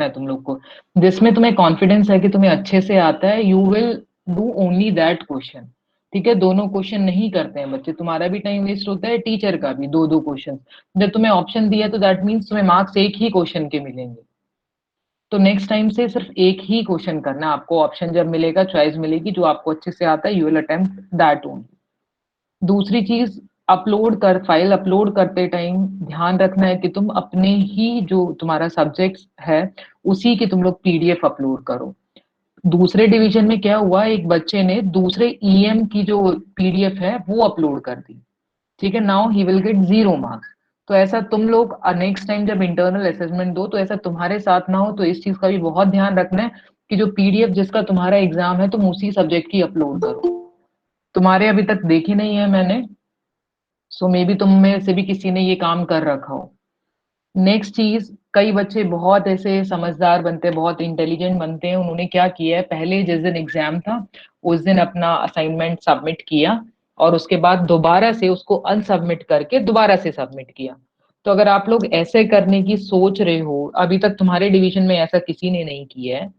है तुम लोग को, जिसमें तुम्हें कॉन्फिडेंस है कि तुम्हें अच्छे से आता है, you will do only that question. ठीक है, दोनों क्वेश्चन नहीं करते हैं बच्चे, तुम्हारा भी टाइम वेस्ट होता है, टीचर का भी, दो दो क्वेश्चन। जब तुम्हें ऑप्शन दिया तो दैट मीन्स तुम्हें मार्क्स एक ही क्वेश्चन के मिलेंगे। तो नेक्स्ट टाइम से सिर्फ एक ही क्वेश्चन करना है आपको, ऑप्शन जब मिलेगा, चॉइस मिलेगी, जो आपको अच्छे से आता है you will attempt that only. दूसरी चीज, फाइल अपलोड करते टाइम ध्यान रखना है कि तुम अपने ही जो तुम्हारा सब्जेक्ट है उसी की तुम लोग पीडीएफ अपलोड करो। दूसरे डिवीजन में क्या हुआ, एक बच्चे ने दूसरे ईएम की जो पीडीएफ है वो अपलोड कर दी। ठीक है, now he will get 0 marks. तो ऐसा तुम लोग नेक्स्ट टाइम जब इंटरनल असेसमेंट दो तो ऐसा तुम्हारे साथ ना हो, तो इस चीज का भी बहुत ध्यान रखना है कि जो पीडीएफ जिसका तुम्हारा एग्जाम है तुम उसी सब्जेक्ट की अपलोड करो। तुम्हारे अभी तक देखी नहीं है मैंने, सो मे बी तुम में से भी किसी ने ये काम कर रखा हो। नेक्स्ट चीज, कई बच्चे बहुत ऐसे समझदार बनते हैं, बहुत इंटेलिजेंट बनते हैं, उन्होंने क्या किया है, पहले जिस दिन एग्जाम था उस दिन अपना असाइनमेंट सबमिट किया और उसके बाद दोबारा से उसको अनसबमिट करके दोबारा से सबमिट किया। तो अगर आप लोग ऐसे करने की सोच रहे हो, अभी तक तुम्हारे डिवीजन में ऐसा किसी ने नहीं किया है,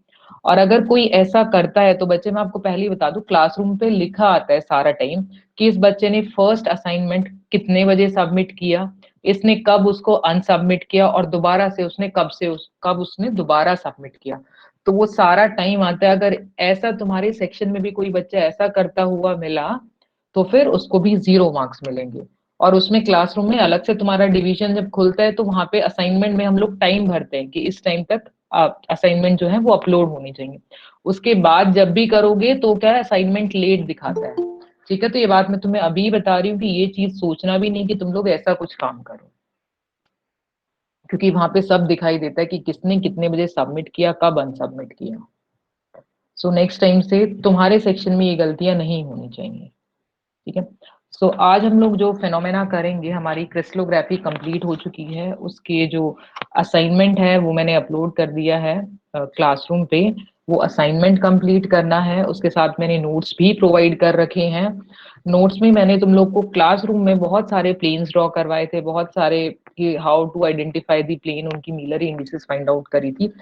और अगर कोई ऐसा करता है तो बच्चे, मैं आपको पहले ही बता दूं, क्लासरूम पे लिखा आता है सारा टाइम कि इस बच्चे ने फर्स्ट असाइनमेंट कितने बजे सबमिट किया, इसने कब उसको अनसबमिट किया, और दोबारा से उसने कब उसने दोबारा सबमिट किया। तो वो सारा टाइम आता है। अगर ऐसा तुम्हारे सेक्शन में भी कोई बच्चा ऐसा करता हुआ मिला तो फिर उसको भी 0 मार्क्स मिलेंगे। और उसमें क्लासरूम में अलग से तुम्हारा डिवीजन जब खुलता है तो वहां पे असाइनमेंट में हम लोग टाइम भरते हैं कि इस टाइम तक असाइनमेंट जो है वो अपलोड होनी चाहिए। उसके बाद जब भी करोगे तो क्या है, असाइनमेंट लेट दिखाता है। ठीक है, तो ये बात मैं तुम्हें अभी बता रही हूँ कि ये चीज सोचना भी नहीं कि तुम लोग ऐसा कुछ काम करो, क्योंकि वहां पे सब दिखाई देता है कि किसने कितने बजे सबमिट किया, कब अनसबमिट किया। सो नेक्स्ट टाइम से तुम्हारे सेक्शन में ये गलतियां नहीं होनी चाहिए। ठीक है, सो आज हम लोग जो फेनोमेना करेंगे, हमारी क्रिस्टलोग्राफी कंप्लीट हो चुकी है, उसके जो असाइनमेंट है वो मैंने अपलोड कर दिया है क्लासरूम पे। वो असाइनमेंट कंप्लीट करना है, उसके साथ मैंने नोट्स भी प्रोवाइड कर रखे हैं। नोट्स में मैंने तुम लोग को क्लासरूम में बहुत सारे प्लेन्स ड्रॉ करवाए थे, बहुत सारे कि how to identify the plane, उनकी मिलर इंडिसेस फाइंड आउट करी थी।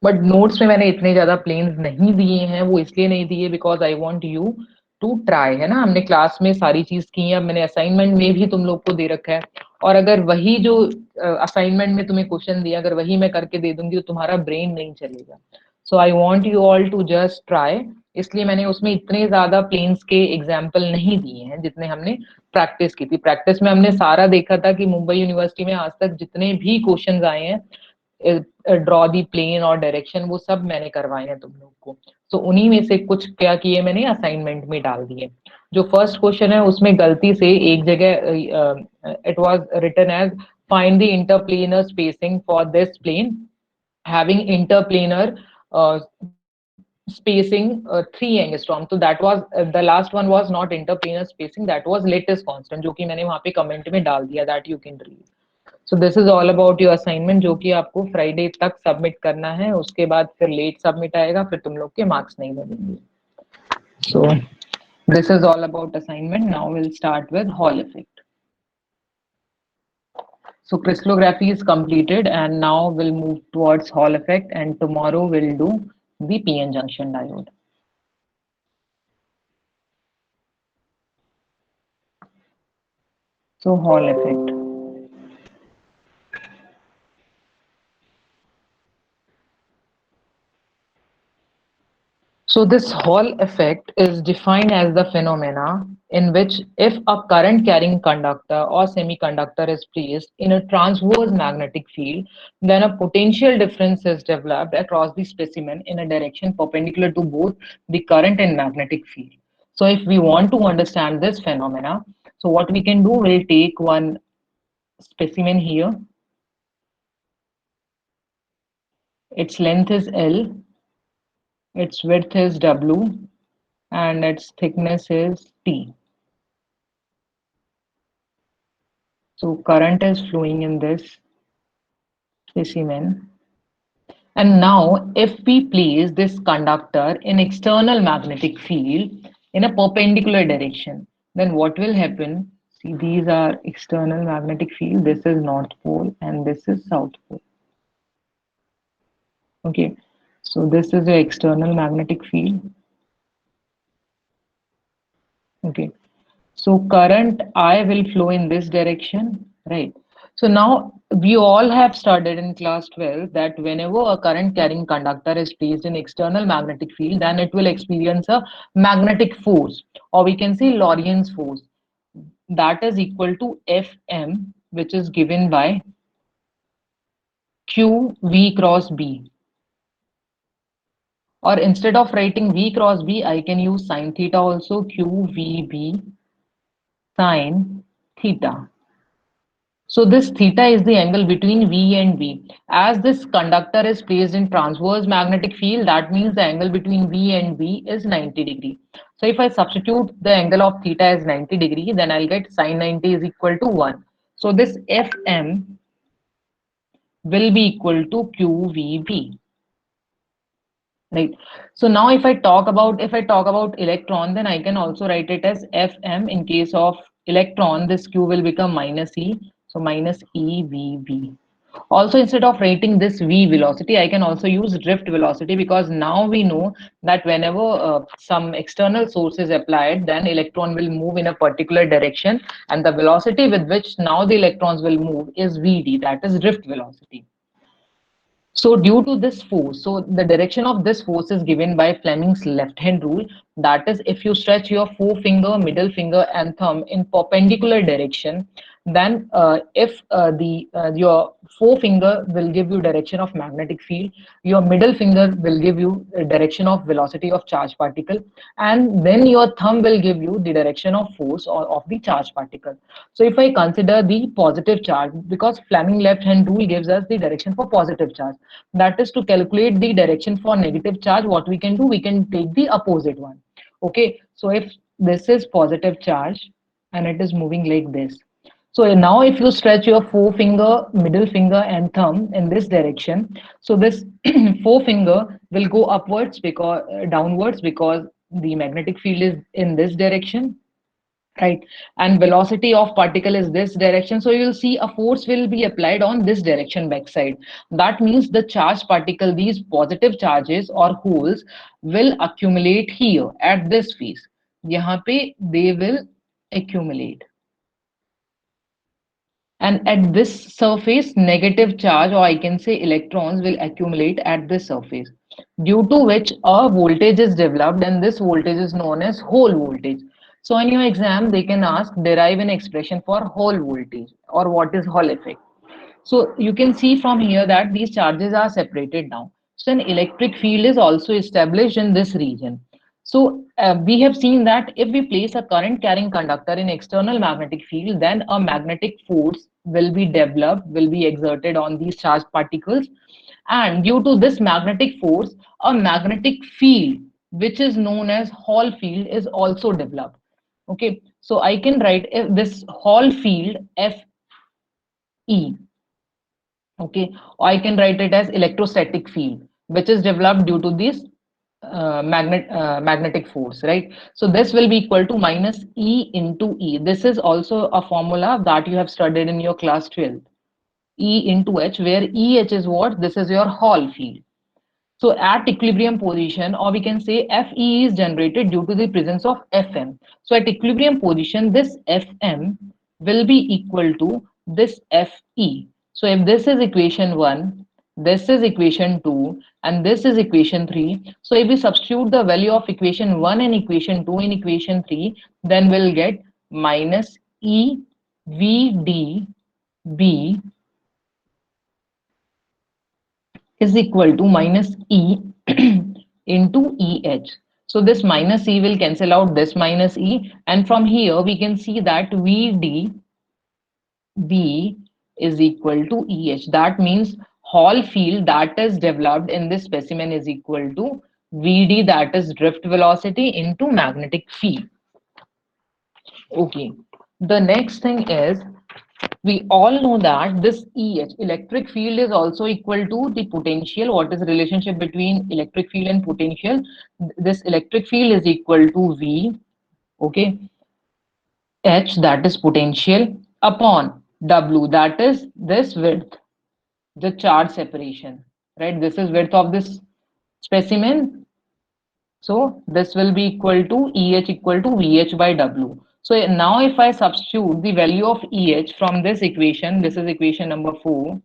बट नोट्स में मैंने इतने ज्यादा प्लेन्स नहीं दिए हैं, वो इसलिए नहीं दिए because I want you to try, है ना। हमने क्लास में सारी चीज की है, अब मैंने असाइनमेंट में भी तुम लोग को दे रखा है, और अगर वही जो असाइनमेंट में तुम्हें क्वेश्चन दिया अगर वही मैं करके दे दूंगी तो तुम्हारा ब्रेन नहीं चलेगा। So I want you all to just try. इसलिए मैंने उसमें इतने ज्यादा प्लेन्स के एग्जाम्पल नहीं दिए हैं जितने हमने प्रैक्टिस की थी। प्रैक्टिस में हमने सारा देखा था कि मुंबई यूनिवर्सिटी में आज तक जितने भी क्वेश्चन आए हैं, ड्रॉ दी प्लेन और डायरेक्शन, वो सब मैंने करवाए हैं तुम लोग को। तो उन्हीं में से कुछ क्या किए मैंने असाइनमेंट में डाल दिए। जो फर्स्ट क्वेश्चन है उसमें गलती से एक जगह it was written as find the interplanar spacing for this plane having interplanar uh, spacing 3 angstrom, तो that was the last one was not interplanar spacing, that was latest constant, जो कि मैंने वहां पे कमेंट में डाल दिया, that you can read. So this is all about your assignment, जो कि आपको फ्राइडे तक सबमिट करना है, उसके बाद फिर लेट सबमिट आएगा, फिर तुम लोग के मार्क्स नहीं लगेंगे। So this is all about assignment. Now will start with hall effect. So crystallography is completed and now we'll move towards Hall effect, and tomorrow we'll do the PN junction diode. So Hall effect. So this Hall effect is defined as the phenomena in which if a current carrying conductor or semiconductor is placed in a transverse magnetic field, then a potential difference is developed across the specimen in a direction perpendicular to both the current and magnetic field. So if we want to understand this phenomena, so what we can do, we'll take one specimen here. Its length is L, its width is W, and its thickness is T. So current is flowing in this specimen. And now if we place this conductor in external magnetic field in a perpendicular direction, then what will happen? See, these are external magnetic field. This is North Pole and this is South Pole. Okay, so this is the external magnetic field. Okay, so current I will flow in this direction, right? So now we all have studied in class 12 that whenever a current carrying conductor is placed in external magnetic field, then it will experience a magnetic force, or we can say Lorentz force, that is equal to Fm, which is given by Q V cross B. Or instead of writing V cross B, I can use sine theta also, Q V B sine theta. So this theta is the angle between V and V. As this conductor is placed in transverse magnetic field, that means the angle between V and V is 90 degree. So if I substitute the angle of theta as 90 degree, then I'll get sine 90 is equal to 1. So this Fm will be equal to QVB. Right. So now if I talk about electron, then I can also write it as Fm. In case of electron, this Q will become minus E. So minus EVB. Also, instead of writing this V velocity, I can also use drift velocity, because now we know that whenever some external source is applied, then electron will move in a particular direction, and the velocity with which now the electrons will move is Vd, that is drift velocity. So due to this force, so the direction of this force is given by Fleming's left hand rule. That is, if you stretch your forefinger, middle finger, and thumb in perpendicular direction, then if the your forefinger will give you direction of magnetic field, your middle finger will give you a direction of velocity of charge particle, and then your thumb will give you the direction of force or of the charge particle. So if I consider the positive charge, because Fleming left hand rule gives us the direction for positive charge, that is, to calculate the direction for negative charge, what we can do, we can take the opposite one. Okay, so if this is positive charge and it is moving like this, so now if you stretch your forefinger, middle finger, and thumb in this direction, so this forefinger will go upwards, because downwards, because the magnetic field is in this direction, right? And velocity of particle is this direction, so you'll see a force will be applied on this direction backside. That means the charged particle, these positive charges or holes, will accumulate here at this face. Yahan pe they will accumulate, and at this surface negative charge, or I can say electrons, will accumulate at this surface, due to which a voltage is developed, and this voltage is known as Hall voltage. So in your exam they can ask, derive an expression for Hall voltage, or what is Hall effect. So you can see from here that these charges are separated now. So an electric field is also established in this region. So we have seen that if we place a current carrying conductor in external magnetic field, then a magnetic force will be developed, will be exerted on these charged particles. And due to this magnetic force, a magnetic field, which is known as Hall field, is also developed. Okay, so I can write if this Hall field Fe. Okay, or I can write it as electrostatic field, which is developed due to this magnetic force, right? So this will be equal to minus E into E. This is also a formula that you have studied in your class 12. E into H, where EH is what? This is your Hall field. So at equilibrium position, or we can say Fe is generated due to the presence of Fm. So at equilibrium position, this Fm will be equal to this Fe. So if this is equation 1, this is equation 2, and this is equation 3. So if we substitute the value of equation 1 and equation 2 in equation 3, then we'll get minus E V D B is equal to minus E into EH. So this minus E will cancel out this minus E, and from here we can see that VDB is equal to EH. That means Hall field that is developed in this specimen is equal to VD, that is drift velocity, into magnetic field. Okay. The next thing is, we all know that this EH, electric field, is also equal to the potential. What is the relationship between electric field and potential? This electric field is equal to V, okay, H, that is potential, upon W, that is this width, the charge separation. right? This is width of this specimen. So this will be equal to EH equal to VH by W. So now if I substitute the value of EH from this equation, this is equation number 4,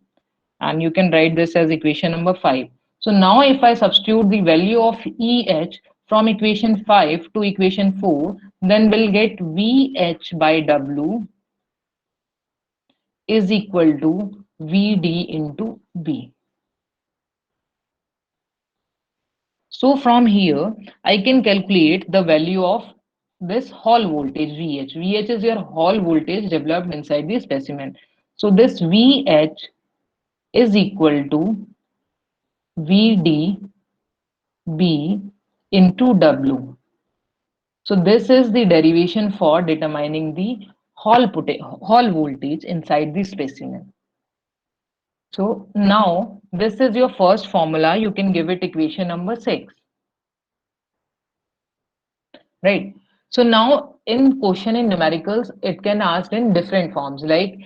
and you can write this as equation number 5. So now if I substitute the value of EH from equation 5 to equation 4, then we'll get VH by W is equal to VD into B. So from here, I can calculate the value of this Hall voltage VH. VH is your Hall voltage developed inside the specimen. So this VH is equal to VDB into W. So this is the derivation for determining the Hall voltage inside the specimen. So now this is your first formula. You can give it equation number 6. Right. So now in question in numericals, it can ask in different forms. Like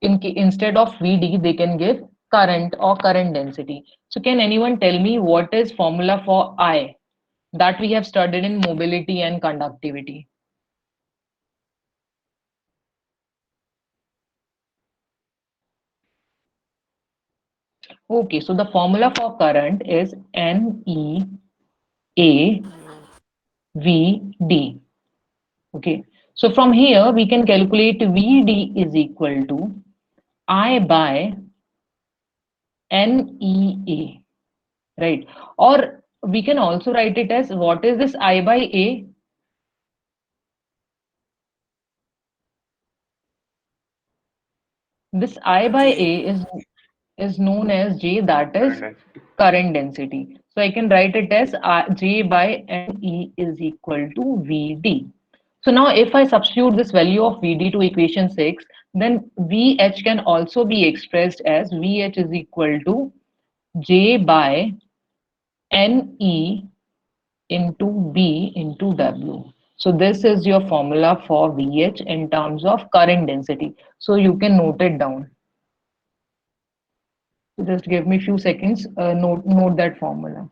instead of VD, they can give current or current density. So can anyone tell me what is formula for I that we have studied in mobility and conductivity? Okay, so the formula for current is NEAVD. Okay, so from here we can calculate VD is equal to I by NEA. Right? Or we can also write it as what is this I by A? This I by J. A is known as J, that Current is density. current density. So I can write it as J by NE is equal to VD. So now if I substitute this value of VD to equation 6, then VH can also be expressed as VH is equal to J by NE into B into W. So this is your formula for VH in terms of current density. So you can note it down. So just give me a few seconds. Note that formula.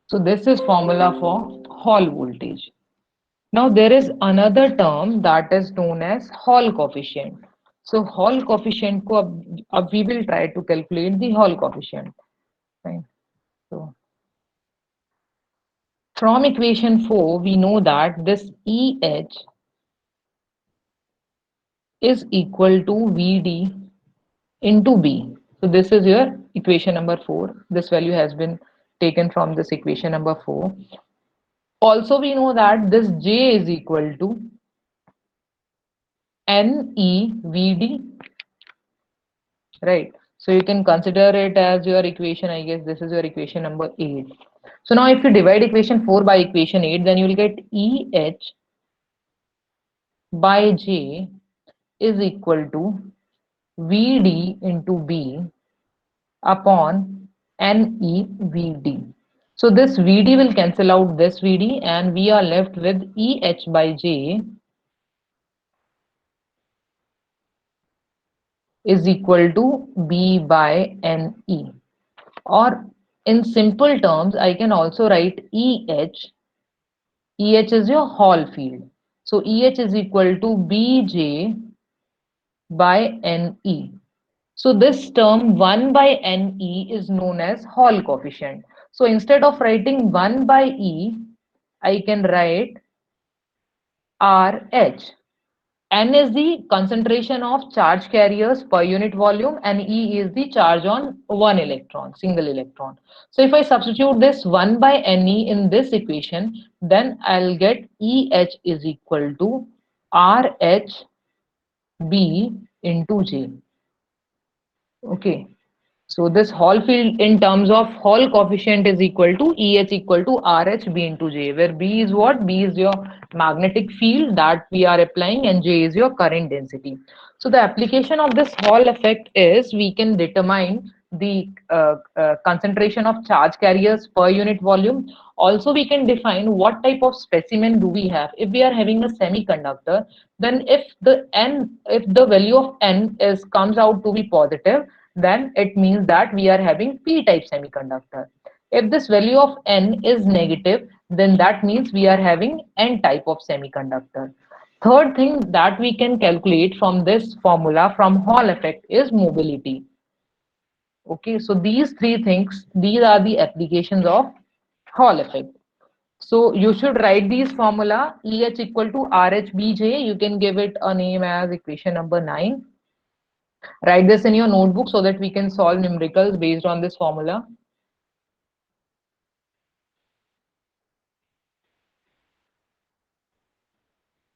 So this is formula for Hall voltage. Now there is another term that is known as Hall coefficient. So Hall coefficient को अब we will try to calculate the Hall coefficient. Fine. So from equation 4, we know that this EH is equal to VD into B. So this is your equation number 4. This value has been taken from this equation number 4. Also, we know that this J is equal to NEVD, right? So you can consider it as your equation, I guess this is your equation number 8. So now if you divide equation 4 by equation 8, then you will get EH by J is equal to VD into B upon NEVD. So this VD will cancel out this VD and we are left with EH by J is equal to B by NE. Or in simple terms, I can also write EH. EH is your Hall field. So EH is equal to BJ by NE. So this term 1 by NE is known as Hall coefficient. So instead of writing 1 by E, I can write RH. N is the concentration of charge carriers per unit volume and E is the charge on one electron, single electron. So if I substitute this 1 by Ne in this equation, then I'll get EH is equal to RHB into J. Okay. So this Hall field in terms of Hall coefficient is equal to EH equal to RH B into J, where B is what? B is your magnetic field that we are applying and J is your current density. So the application of this Hall effect is we can determine the concentration of charge carriers per unit volume. Also, we can define what type of specimen do we have. If we are having a semiconductor, then if the value of N is comes out to be positive, then it means that we are having p-type semiconductor. If this value of N is negative, then that means we are having n-type of semiconductor. Third thing that we can calculate from this formula from Hall effect is mobility. Okay, so these three things, these are the applications of Hall effect. So you should write these formula EH equal to RHBJ. You can give it a name as equation number 9. Write this in your notebook so that we can solve numericals based on this formula.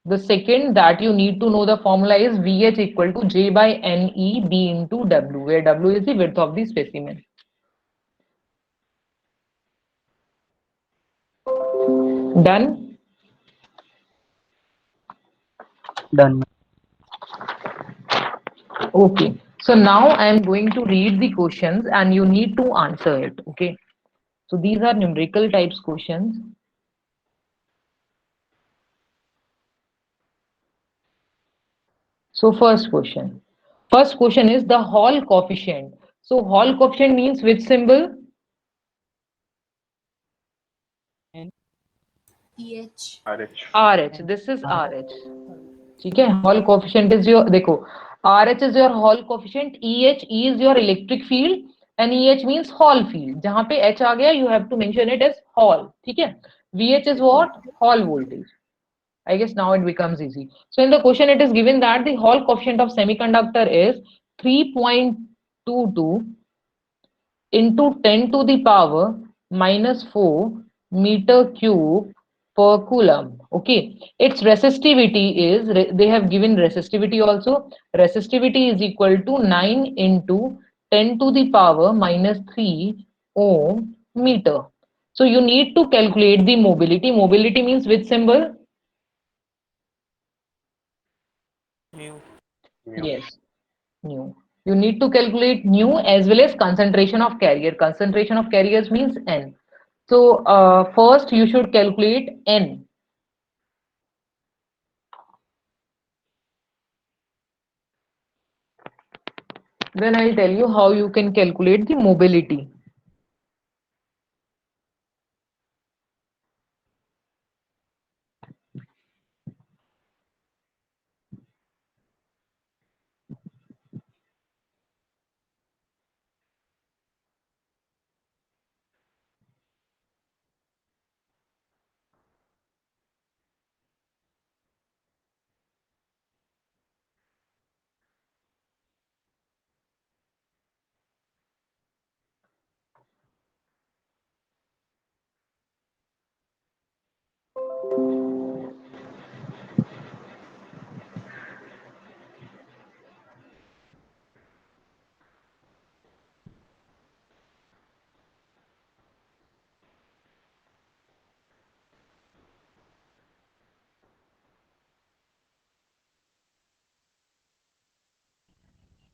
The second that you need to know the formula is VH equal to J by NE B into W, where W is the width of the specimen. Done? Done. Okay. So now I am going to read the questions and you need to answer it. Okay. So these are numerical types questions. So first question. First question is the Hall coefficient. So Hall coefficient means which symbol? And EH. RH. This is RH. ठीक है, Hall coefficient is your, देखो RH is your Hall coefficient, EH is your electric field and EH means Hall field. जहां पे H आ गया you have to mention it as Hall. ठीक है. VH is what? Hall voltage. I guess now it becomes easy. So in the question it is given that the Hall coefficient of semiconductor is 3.22 into 10 to the power minus 4 meter cube per coulomb. Okay, its resistivity is, they have given resistivity also. Resistivity is equal to 9 into 10 to the power minus 3 ohm meter. So you need to calculate the mobility. Mobility means which symbol? Mu. Yes, nu. You need to calculate nu as well as concentration of carrier. Concentration of carriers means N. So first you should calculate N. Then I'll tell you how you can calculate the mobility.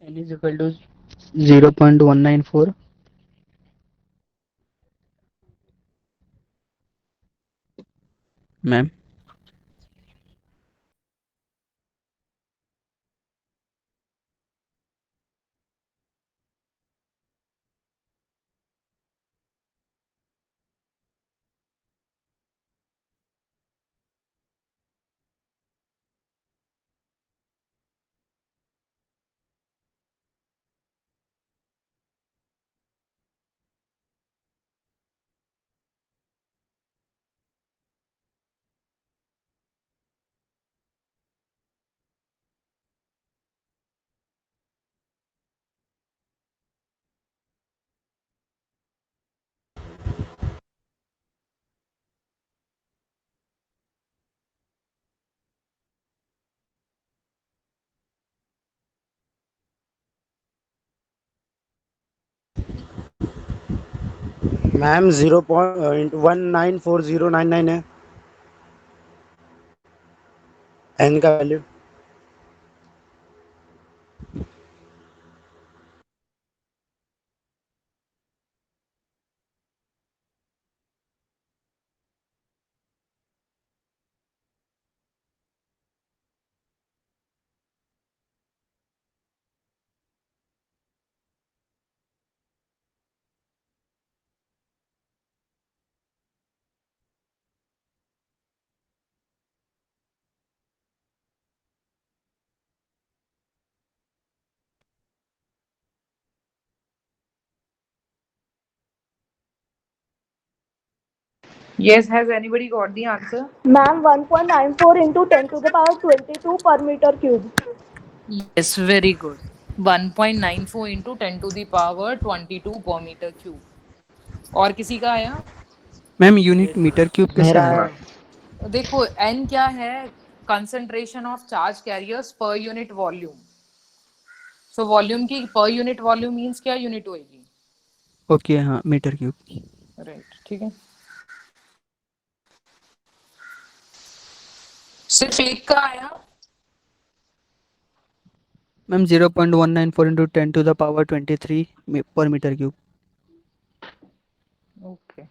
N is equal to 0.194. Ma'am. Ma'am 0.194099 है N का value. Yes, has anybody got the answer? Ma'am, 1.94 into 10 to the power 22 per meter cube. Yes, very good. 1.94 into 10 to the power 22 per meter cube. और किसी का आया? Ma'am unit metre cube कैसे मेरा आया? है देखो n क्या है? Concentration of charge carriers per unit volume. So volume की पर यूनिट वॉल्यूम मींस क्या यूनिट होगी? ओके, हाँ मीटर क्यूब। राइट, ठीक है। सिर्फ एक का आया? Ma'am 0.194 into 10 to the power 23 per meter cube। Okay.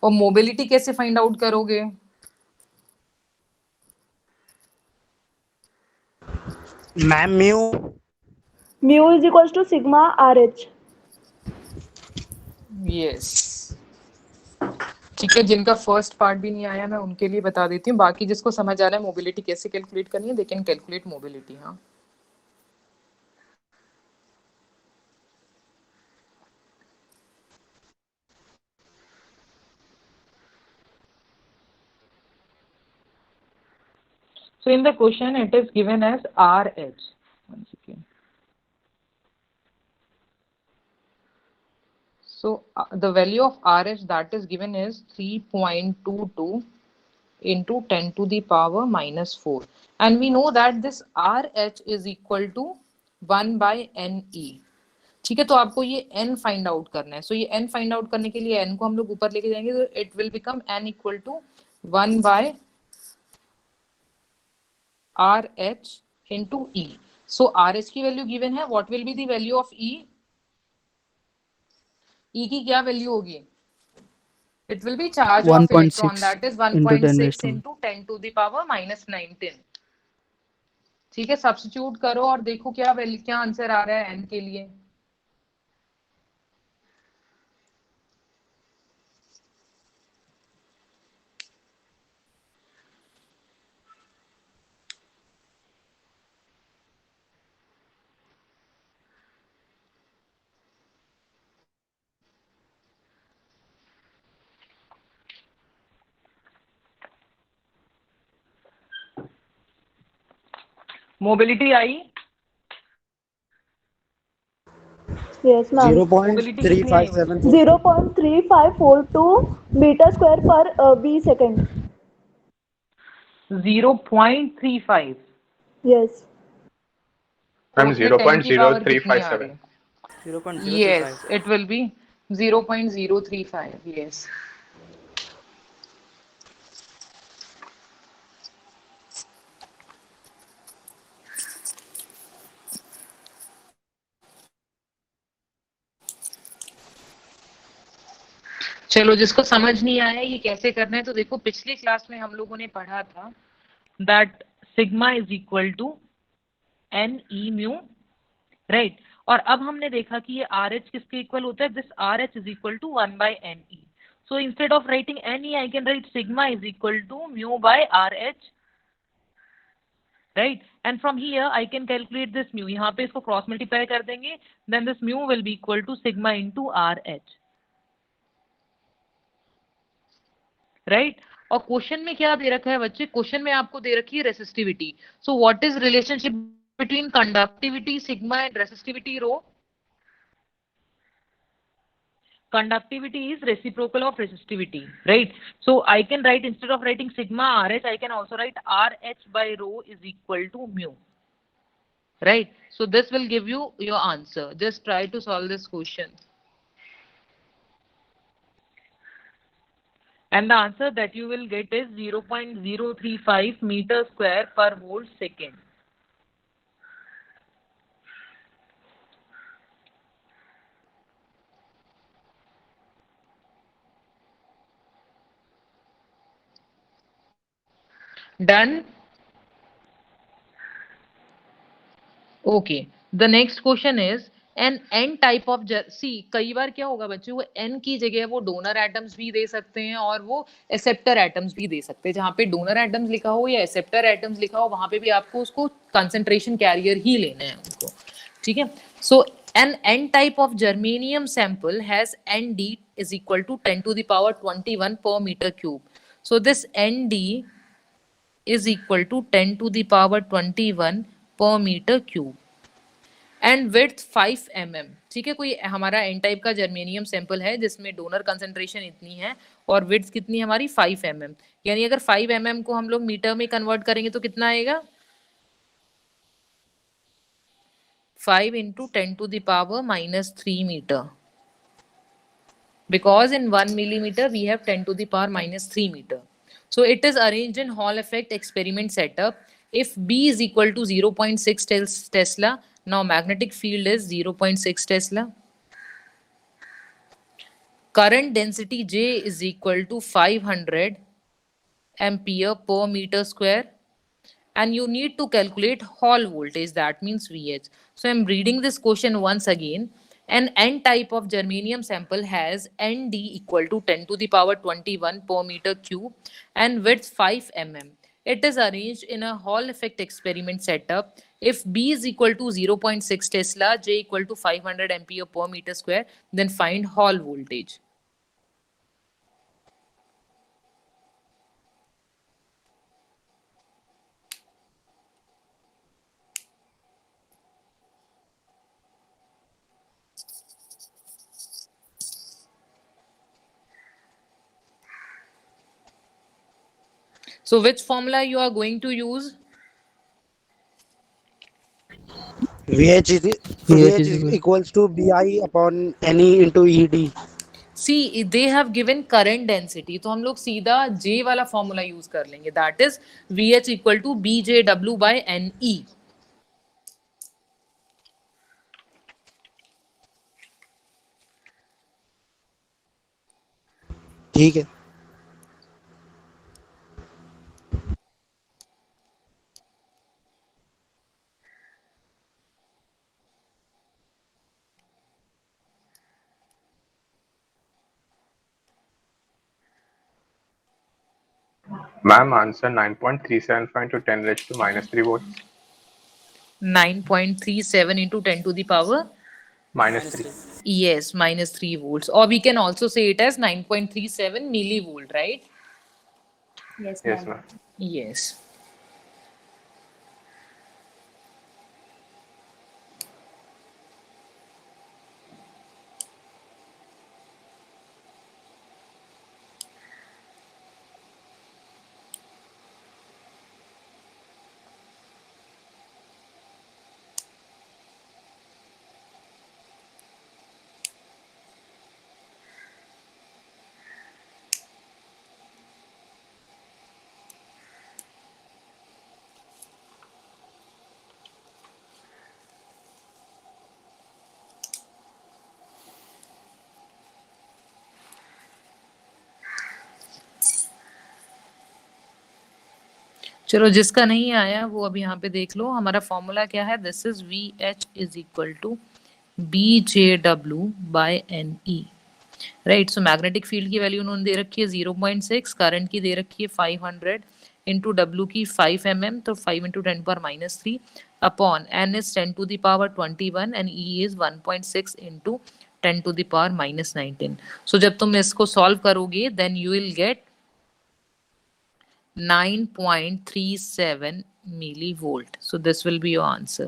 और मोबिलिटी कैसे फाइंड आउट करोगे? Ma'am mu Mu is equals to sigma RH. Yes, ठीक है। जिनका फर्स्ट पार्ट भी नहीं आया मैं उनके लिए बता देती हूँ, बाकी जिसको समझ आ रहा है मोबिलिटी कैसे कैलकुलेट करनी है, दे कैन कैलकुलेट मोबिलिटी। हाँ, so in the question it is given as RH. One second. So the value of RH that is given is 3.22 into 10 to the power minus 4, and we know that this RH is equal to 1 by NE। ठीक है, तो आपको ये n find out करना है। सो ये n find out करने के लिए n को हम लोग ऊपर लेके जाएंगे, तो it will become n equal to 1 by RH into E। So RH की वैल्यू गिवन है, what will be the value of E? E की क्या वैल्यू होगी? It will be charge of electron, 1.6 that is into 10 raised 1.6 to into 10 to the power minus 19। ठीक है, substitute करो और देखो क्या वैल्यू, क्या आंसर आ रहा है n के लिए। मोबिलिटी आई? Yes, ma'am. मोबिलिटी कितनी आई? 0.3574 0.3542 meter square per V second. 0.35। Yes. तो मैम उसमें 10 की पावर कितनी आ रही 0.0357। है? 0.035। Yes, it will B 0.035। Yes, चलो जिसको समझ नहीं आया ये कैसे करना है, तो देखो पिछली क्लास में हम लोगों ने पढ़ा था that sigma is equal to N E mu, right. और अब हमने देखा कि ये आर एच किसके इक्वल होता है? This R H is equal to 1 by N E. So instead of writing N E I can write sigma is equal to mu by R H, right. And from here I can calculate this mu, यहाँ पे इसको cross multiply कर देंगे, then this mu will be equal to sigma into R H, right. और question में क्या दे रखा है बच्चे? क्वेश्चन में आपको दे रखी है resistivity. So what is relationship between conductivity sigma and resistivity rho? conductivity is reciprocal of resistivity, right? So I can write, instead of writing sigma RH, I can also write RH by rho is equal to mu, right? So this will give you your answer. Just try to solve this question. And the answer that you will get is 0.035 meter square per volt second. Done? Okay. The next question is an n type of see, कई बार क्या होगा बच्चों, वो n की जगह वो donor atoms भी दे सकते हैं और वो एक्सेप्टर एटम्स भी दे सकते हैं. जहाँ पे डोनर एटम्स लिखा हो या एक्सेप्टर एटम्स लिखा हो, वहां पे भी आपको उसको कंसंट्रेशन कैरियर ही लेना है उनको. ठीक है. सो an n type of germanium sample has nd is equal to 10 to the power 21 per meter cube. So this nd is equal to 10 to the power 21 per meter cube and width 5 mm. ठीक है. कोई हमारा N type का germanium sample है जिसमें donor concentration इतनी है और विड्थ कितनी है हमारी 5 mm. यानी अगर 5 mm को हम लोग मीटर में कन्वर्ट करेंगे तो कितना आएगा, 5 into 10 to the power minus 3 meter, because in 1 millimeter we have 10 to the power minus 3 meter. So it is arranged in Hall effect experiment setup. If B is equal to 0.6 Tesla, now magnetic field is 0.6 Tesla. Current density J is equal to 500 ampere per meter square. And you need to calculate Hall voltage, that means VH. So I'm reading this question once again. An N type of germanium sample has ND equal to 10 to the power 21 per meter cube and width 5 mm. It is arranged in a Hall effect experiment setup. If B is equal to 0.6 Tesla, J equal to 500 ampere per meter square, then find Hall voltage. So which formula you are going to use? VH is equals to BI upon NE into ED. See, they have given current density, तो हम लोग सीधा J वाला formula use कर लेंगे. That is VH equal to BJW by NE. ठीक है. Ma'am, answer 9.375 into 10 raised to minus 3 volts. 9.37 into 10 to the power? Minus 3. Yes, minus 3 volts. Or we can also say it as 9.37 millivolt, right? Yes, Yes, ma'am. ma'am. Yes. चलो, जिसका नहीं आया वो अब यहाँ पे देख लो. हमारा फॉर्मूला क्या है? This is VH is equal to BJW by NE, right. So magnetic field की वैल्यू उन्होंने दे रखी है 0.6, करंट की दे रखी है 500 इंटू W की 5 mm, तो 5 इंटू 10 पर minus 3 upon N is 10 to the power 21 and E is 1.6 into 10 to the power minus 19. So जब तुम इसको सॉल्व करोगे then you will get 9.37 millivolt. So this will be your answer.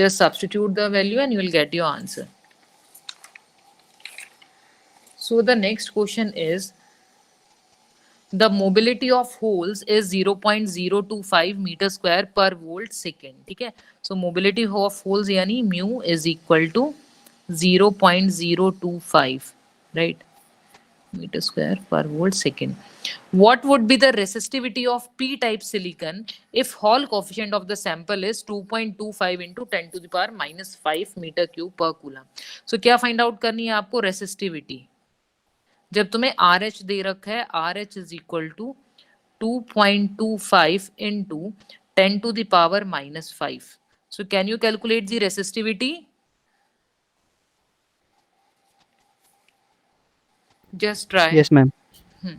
Just substitute the value and you will get your answer. So the next question is, the mobility of holes is 0.025 meter square per volt second. ठीक है, so mobility of holes यानी mu is equal to 0.025, right, meter square per volt second. What would be the resistivity of p-type silicon if Hall coefficient of the sample is 2.25 into 10 to the power minus 5 meter cube per coulomb? So क्या find out करनी है आपको? resistivity. जब तुम्हें RH दे रखा है, RH is equal to 2.25 into 10 to the power minus 5. So can you calculate the resistivity? Just try. Yes, ma'am. Hmm.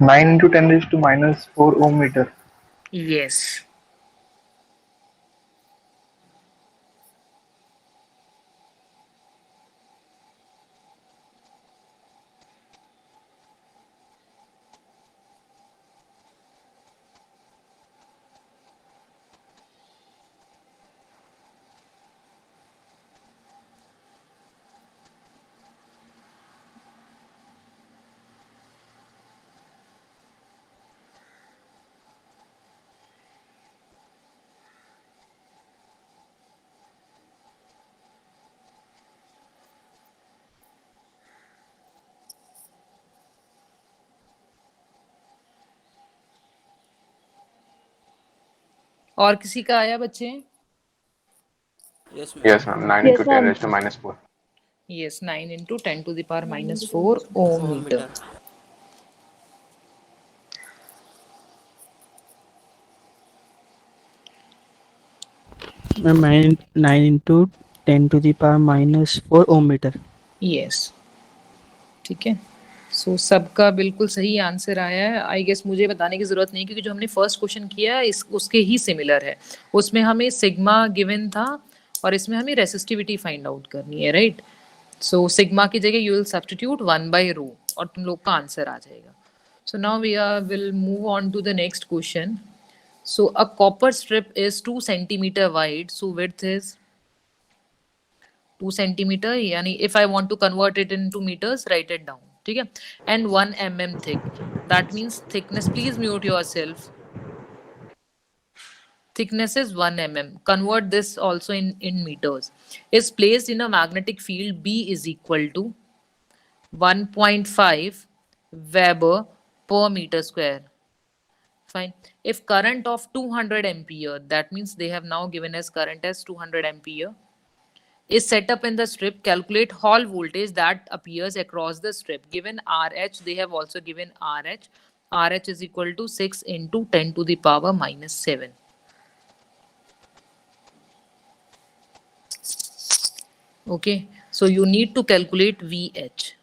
Nine into 10 raised to minus 4 ohm meter. Yes. और किसी का आया बच्चे? Yes, ma'am. 9 Yes, into 10 ma'am. raised to minus 4. Yes, 9 into 10 to the power minus 4 ohm meter. Ma'am, 9 into 10 to the power minus 4 ohm meter. Yes. ठीक है, सो सबका बिल्कुल सही आंसर आया है. आई गेस मुझे बताने की जरूरत नहीं, क्योंकि जो हमने फर्स्ट क्वेश्चन किया इस उसके ही सिमिलर है. उसमें हमें सिग्मा गिवन था और इसमें हमें रेसिस्टिविटी फाइंड आउट करनी है, राइट. सो सिग्मा की जगह यू विल सब्स्टिट्यूट 1/ρ और तुम लोग का आंसर आ जाएगा. So now we will move on to the next question. So a copper strip is 2 centimetre wide, so width is 2 centimetre, यानी if I want to convert it into metres, write it down. ठीक है, and 1 mm thick, that means thickness, please mute yourself. thickness is 1 mm. Convert this also in meters. Is placed in a magnetic field, B is equal to 1.5 Weber per meter square. Fine. If current of 200 ampere, that means they have now given us current as 200 ampere, is set up in the strip, calculate Hall voltage that appears across the strip. Given RH, they have also given RH. RH is equal to 6 into 10 to the power minus 7. Okay, so you need to calculate VH.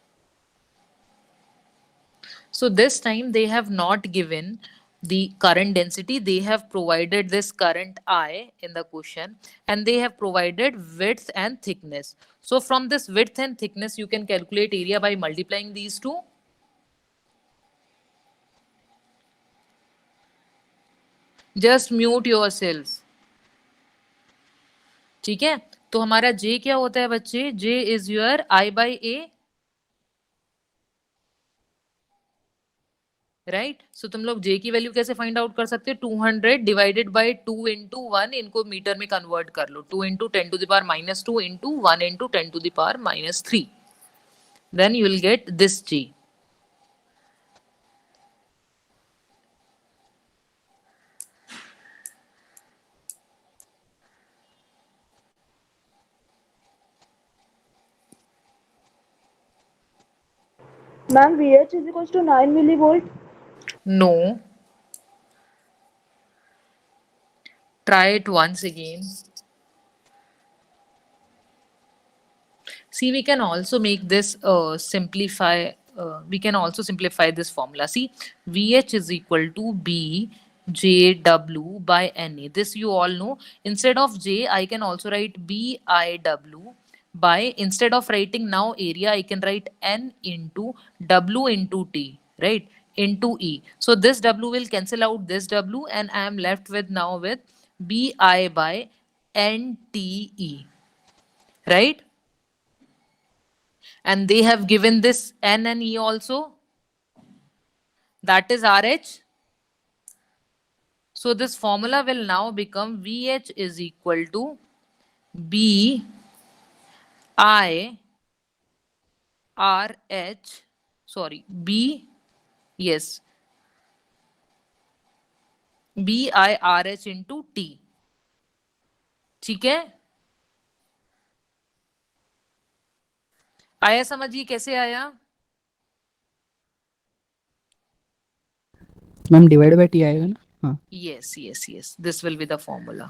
So this time they have not given the current density, they have provided this current I in the question, and they have provided width and thickness. So from this width and thickness you can calculate area by multiplying these two. Just mute yourself. ठीक है, तो हमारा J क्या होता है बच्चे? J is your I/A, right. So तुम लोग J की वैल्यू कैसे फाइंड आउट कर सकते हो? 200 डिवाइडेड बाय 2 into 1, इनको मीटर में कन्वर्ट कर लो. 2 into 10 to the power minus 2 into 1 into 10 to the power minus 3. Then you will get this J. Ma'am, VH is equals to 9 millivolt. No. Try it once again. See, we can also make this simplify we can also simplify this formula. See, VH is equal to B JW by NA. This you all know. Instead of J, I can also write BIW by, instead of writing now area, I can write N into W into T, right? Into E. So this W will cancel out this W, and I am left with now with BI by NTE, right? And they have given this N and E also. That is RH. So this formula will now become VH is equal to B I R H, sorry, B, yes, BIRH into T. ठीक है, आया समझिए कैसे आया? Ma'am divide by T आएगा ना? हाँ, yes yes yes, this will be the formula.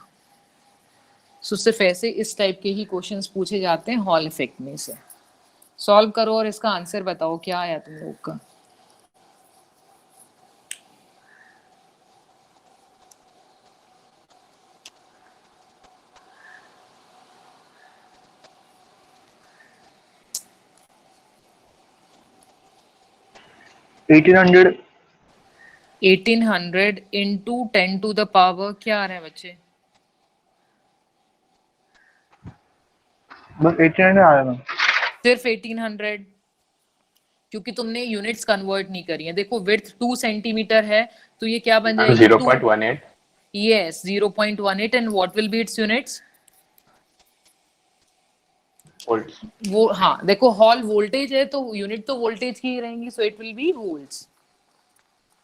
So सिर्फ ऐसे इस टाइप के ही क्वेश्चंस पूछे जाते हैं हॉल इफेक्ट में से. सॉल्व करो और इसका आंसर बताओ क्या आया तुम लोग का. $1800 into 10 to the power क्या आ रहा है बच्चे? बस 1800 आया मैम. सिर्फ 1800, क्योंकि तुमने यूनिट्स कन्वर्ट नहीं करी है. देखो विड्थ 2 सेंटीमीटर है तो ये क्या बन जाएगी? 0.18. Yes 0.18. And what will B it's units? volts. वो हाँ देखो हॉल वोल्टेज है तो यूनिट तो वोल्टेज की ही रहेंगी, so it will B volts.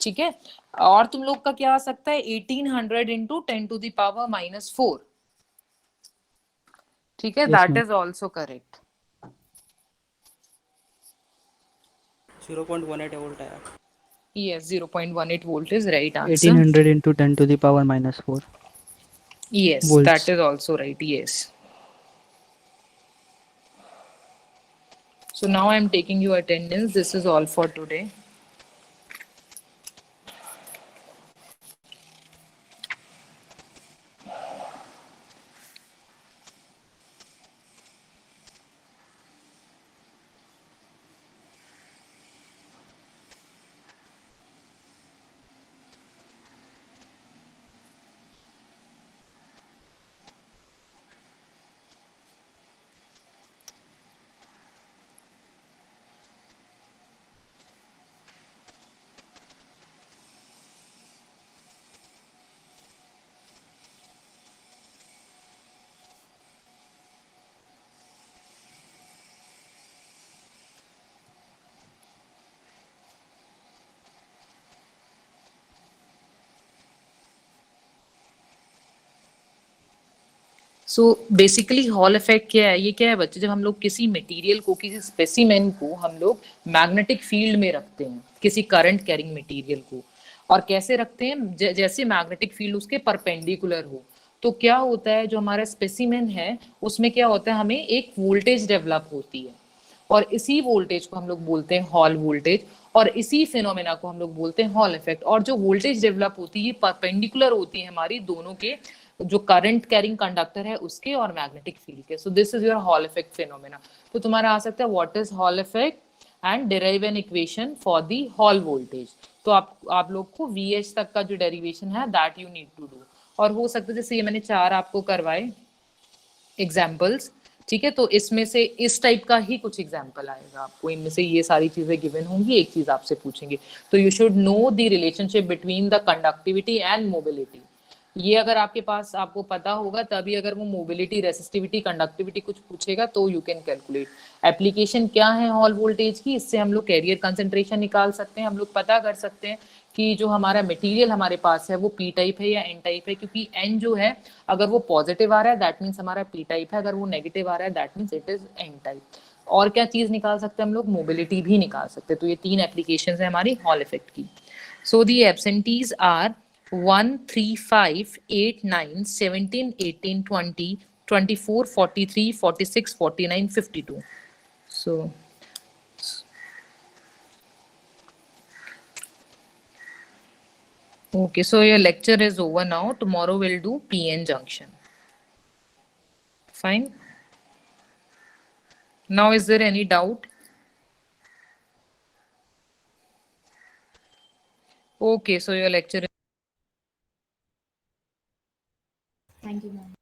ठीक है, और तुम लोग का क्या आ सकता है? 1800 into 10 to the power -4. ठीक है, that is also correct. 0.18 volt आया. Yes, 0.18 volt is right answer. 1800 into 10 to the power -4. Yes, volts. that is also right. Yes. So now I am taking your attendance. This is all for today. So basically hall effect क्या है? ये क्या है बच्चे, जब हम लोग किसी मटेरियल को, किसी स्पेसिमेन को हम लोग मैग्नेटिक फील्ड में रखते हैं, किसी करंट कैरिंग मटेरियल को, और कैसे रखते हैं? जैसे मैग्नेटिक फील्ड उसके परपेंडिकुलर हो, तो क्या होता है जो हमारा स्पेसिमेन है उसमें क्या होता है, हमें एक वोल्टेज डेवलप होती है, और इसी वोल्टेज को हम लोग बोलते हैं हॉल वोल्टेज, और इसी फिनोमेना को हम लोग बोलते हैं हॉल इफेक्ट. और जो वोल्टेज डेवलप होती है परपेंडिकुलर होती है हमारी दोनों के, जो करंट कैरिंग कंडक्टर है उसके और मैग्नेटिक फील्ड के. So this is your hall effect phenomena. तो तुम्हारा आ सकता है what is hall effect and derive an equation for the hall voltage. तो आप लोग को VH तक का जो डेरिवेशन है that you need to do. और हो सकता है जैसे ये मैंने 4 आपको करवाए एग्जाम्पल्स, ठीक है, तो इसमें से इस टाइप का ही कुछ एग्जाम्पल आएगा आपको. इनमें से ये सारी चीजें गिवन होंगी, एक चीज आपसे पूछेंगे. तो you should know the relationship between the conductivity and mobility. ये अगर आपके पास आपको पता होगा तभी अगर वो मोबिलिटी, रेसिस्टिविटी, कंडक्टिविटी कुछ पूछेगा तो यू कैन कैलकुलेट. एप्लीकेशन क्या है हॉल वोल्टेज की? इससे हम लोग कैरियर कंसंट्रेशन निकाल सकते हैं. हम लोग पता कर सकते हैं कि जो हमारा मटेरियल हमारे पास है वो पी टाइप है या एन टाइप है, क्योंकि एन जो है अगर वो पॉजिटिव आ रहा है दैट मीन्स हमारा पी टाइप है, अगर वो नेगेटिव आ रहा है that means it is an type. और क्या चीज निकाल सकते हैं हम लोग? मोबिलिटी भी निकाल सकते हैं. तो ये 3 एप्लीकेशन है हमारी हॉल इफेक्ट की. सो दी absentees are 1, 3, 5, 8, 9, 17, 18, 20, 24, 43, 46, 49, 52. So Okay, so your lecture is over now. Tomorrow we'll do PN junction. Fine. Now, is there any doubt? Okay, so your lecture is... Thank you, ma'am.